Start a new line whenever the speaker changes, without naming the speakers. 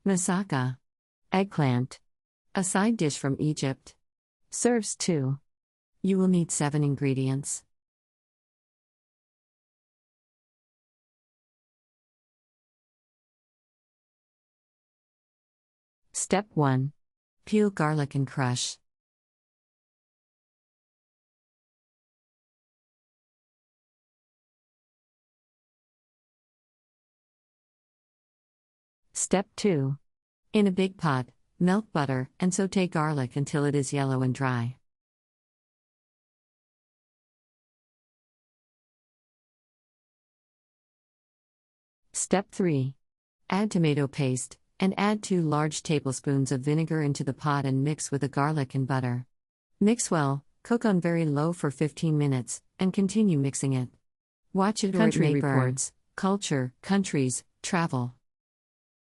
Masaka. Eggplant. A side dish from Egypt. Serves 2. You will need 7 ingredients. Step 1. Peel garlic and crush. Step 2. In a big pot, melt butter and sauté garlic until it is yellow and dry. Step 3. Add tomato paste, and add 2 large tablespoons of vinegar into the pot and mix with the garlic and butter. Mix well, cook on very low for 15 minutes, and continue mixing it. Watch it or it may burn. Culture, countries, travel.